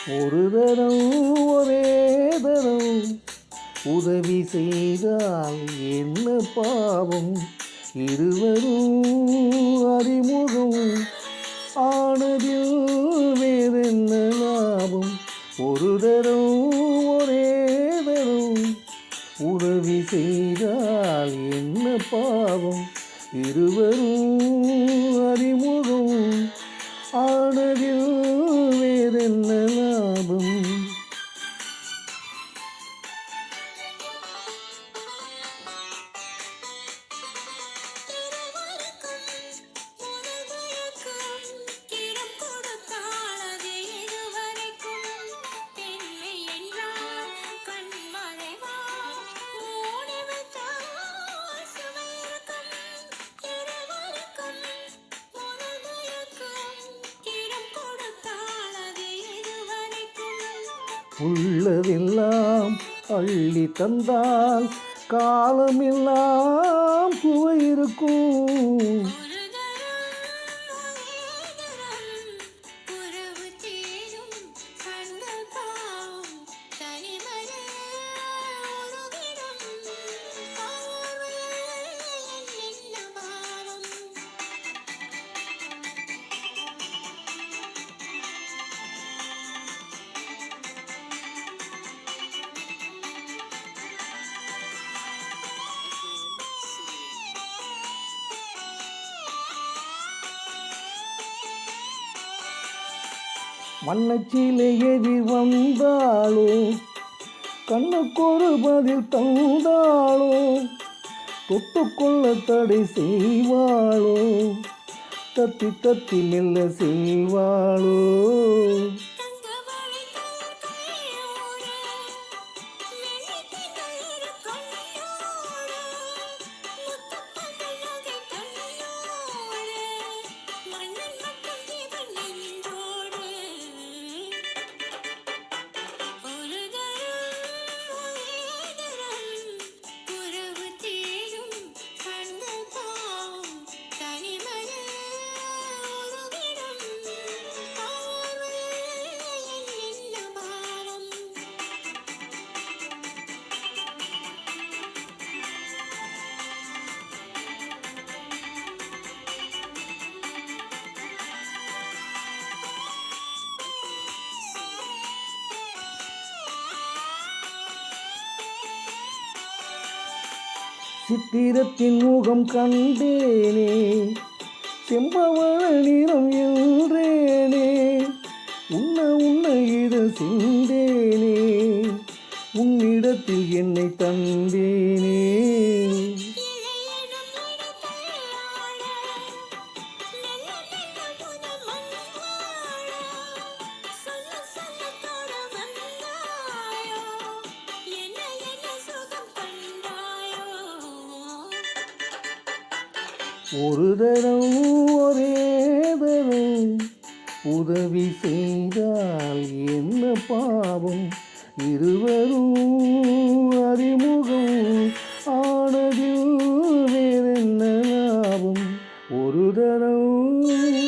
ஒரு தரம் ஒரே தரம் உதவி செய்தால் என்ன பாவம்? இருவரும் அறிமுகம் ஆனதில் வேறென்ன லாபம்? ஒரு தரம் ஒரே தரம் உதவி செய்தால் என்ன பாவம்? இருவரும் அறிமுகம் ஆனதில் வேறென்ன லாபம்? உள்ளதெல்லாம் அள்ளி தந்தால் காலமெல்லாம் சுவை இருக்கும். மண்ணச்சிலை எதிர் வந்தாளோ, கண்ணுக்கொரு பதில் தந்தாளோ, தொட்டுக்கொள்ள தடை செய்வாளோ, தத்தி தத்தி மெல்ல செய்வாளோ? சித்திரத்தின் முகம் கண்டேனே, செம்பவள நிறம் என்றேனே, உன்ன உன்ன இத சிந்தேனே, உன்னிடத்தில் என்னை தந்தேனே. ஒரு தரம் ஒரே தரம் உதவி செய்தால் என்ன பாவம்? இருவரும் அறிமுகம் ஆனதில் வேறென்ன லாபம்? ஒரு தரம்